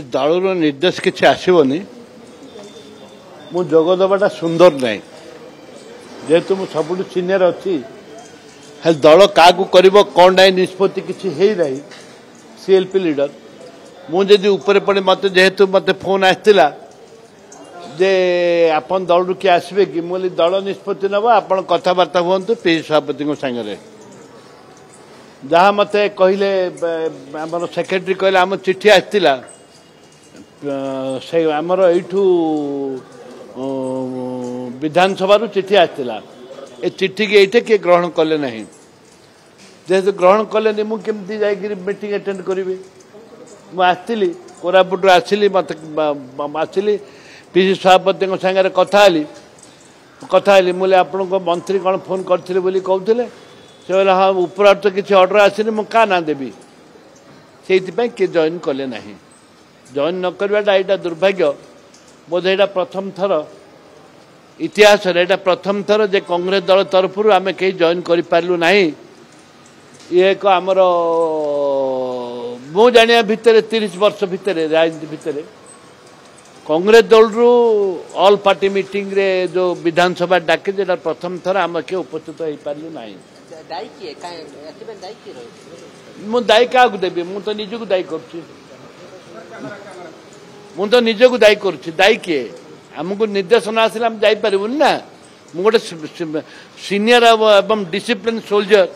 दलर निर्देश किसी आसवनी मु जोगदबाटा सुंदर ना जेहेतु मुझे सब सीनियर अच्छी दल क्या कर कौन ना निष्पत्ति किसी है सीएलपी लीडर मुझे ऊपर पड़े मत जेहेतु मत फोन आसाला जे आपन दल किए आसवे कि मुझे दल निष्पत्ति नब आप कथबार्ता हूँ पी सभापति सागर जहाँ मत कहले आम सेक्रेटरी कहले आम चिठी आसाला से आमर यू विधानसभा चिठी आसाला ए चिठी की ये किए ग्रहण कले ना जेहेतु ग्रहण कले मुझे जाकि मीटिंग अटेंड करी मुझे कोरापुट आसली मत आसली पीसी सभापति सागर कथाली मुझे आपण मंत्री कौन फोन करते कहते से कहले हाँ ऊपर तो किसी ऑर्डर आसनी मुझे क्या ना देवी से किए जॉइन कले ना जॉइन न करवाटा यहाँ दुर्भाग्य बोध यहाँ प्रथम थर इतिहास यहाँ प्रथम थर जे कांग्रेस दल तरफ आम कहीं जॉइन करूँ ना ये एक आमर मु जाना भितर 30 वर्ष भितर राजनीति भितर कांग्रेस दल रु ऑल पार्टी मीटिंग रे जो विधानसभा डाके जेटा प्रथम थर आम किए उपस्थित हो पारू ना मु दायी क्या देवी मु तो निजक दायी कर दायी दायी किए आमको निर्देशन आसिले आम जापरूनी ना मु गोटे सीनियर एवं डिसिप्लिन सोल्जर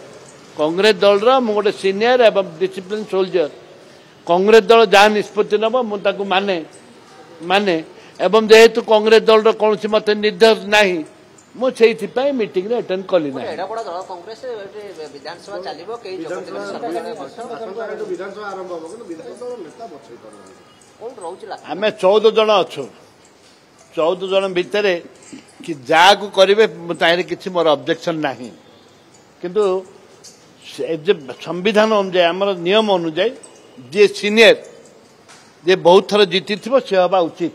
कांग्रेस दल गोटे सीनियर एवं डिसिप्लिन सोल्जर कांग्रेस दल जहाँ निष्पत्ति नब मुझे माने माने एवं जेहेतु कांग्रेस दल कौन मत निर्देश ना मुझे मीटिंग अटेंड कली ना आम 14 जन अच्छु 14 जन भितर कि जहाँ को करेंगे ताहिर किसी मोर ऑब्जेक्शन ना किंतु संविधान अनुजाई आमर नियम अनुजाई जे सीनियर जे बहुत थर जीति थी सी हवा उचित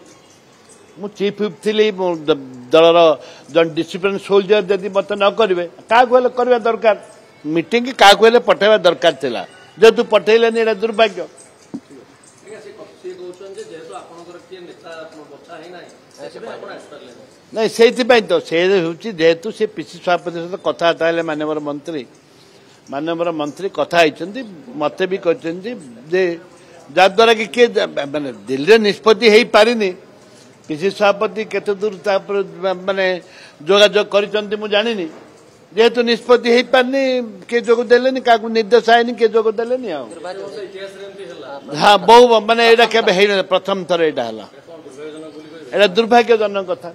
मु चीफ व्हिप थी दलर जन डिसिप्लिन सोल्जर जदि मत न करेंगे क्या करवा दरकार मीटिंग क्या पठेवा दरकार थिला जेतु पठेलेनी एटा दुर्भाग्य नहीं से तो से जेहेतु से पीसी सभापति सहित कथबार्ता है मानवर मंत्री कथा मत भी कहते जद्वारा कि किए मानने दिल्ली निष्पत्ति हो पारिनी पीसी सभापति केते दूर माने जोगाजोग कर जानी जेहेतु निष्पत्ति हो पारनी किए जोग देलेनी क्या निर्देश आएनि किए जोग देलेनी हाँ बहु माने यहाँ के प्रथम थर यहाँ दुर्भाग्यजनक कथा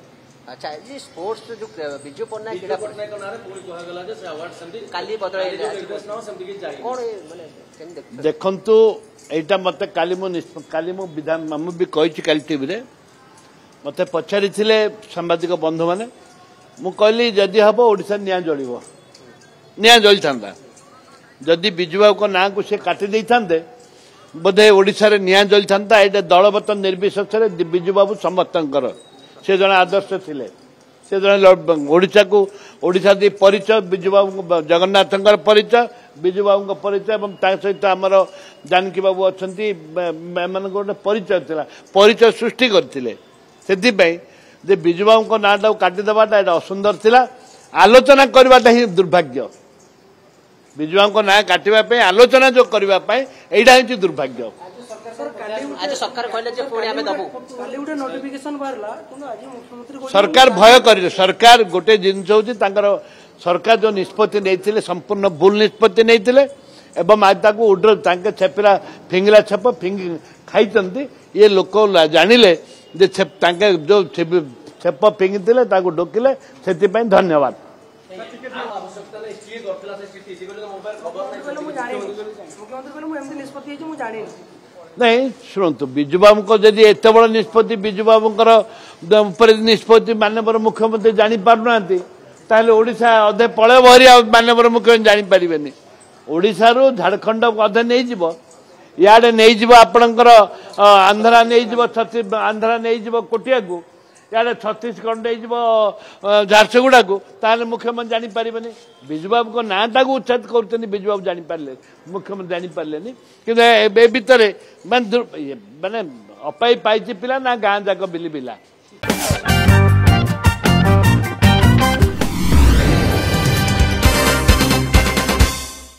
अच्छा जी स्पोर्ट्स जो बिजू पन्नायक क्रीड़ा काली बदल देखंतु एटा मते काली मु विधान मु भी कहि काली टीवी रे मते पचारि थिले सांबादिक बंधु माने मु कहली जदि हबो ओडिसा निया जळिबो निया जळि थांदा जदि बिजुबाबू को ना को से काटि देई थांदे बोधे ओडिसा रे निया जळि थांदा एटा दलबत निर्विशेष रे बिजुबाबू समर्थनकर से जन आदर्श थिले से जन ओडिशा दी परिचय बिजुबाबू जगन्नाथ परिचय बिजुबाबू परिचय एवं सहित आमर जानकी बाबू अच्छा गोटे परिचय थिला परिचय सृष्टि करथिले से बिजुबाबू नाटा काटिदेवाटा यहाँ असुंदर थिला आलोचना करवाटा ही दुर्भाग्य बिजुबाबू ना काटिबा आलोचना जो करने यहाँ हूँ दुर्भाग्य सरकार भय कर सरकार गोटे जिनस हूँ सरकार जो निष्पत्ति नहीं संपूर्ण भूल निष्पत्ति नहीं एवं आज उड्र छेपरा फिंगला छेप फिंग खाई ये लोक जानिले जो छेप फिंगी डोकिले से धन्यवाद नहीं शुणु बिजुबाबू को जदि एत बड़ निष्पत्ति बिजुबाबू निष्पत्ति मानवर मुख्यमंत्री जापार ओडिशा अधे पलय बहरी मानवर मुख्यमंत्री जापारे ओडिशा रु झारखंड अधे नहीं इे नहीं आपणकर आंध्रा नहीं आंध्रा नहीं कोटिया को इे छत्तीसगढ़ नहीं झारसुगुड़ा को ताल मुख्यमंत्री जापारे बिजुबाबू को नाटा को उच्छेद कर बिजुबाबू जापारे मुख्यमंत्री जापारे कि भितर माने ଅପାଇ ପାଇଛି ପିଲା ନା ଗାଁ ଯାକ ବିଲି ପିଲା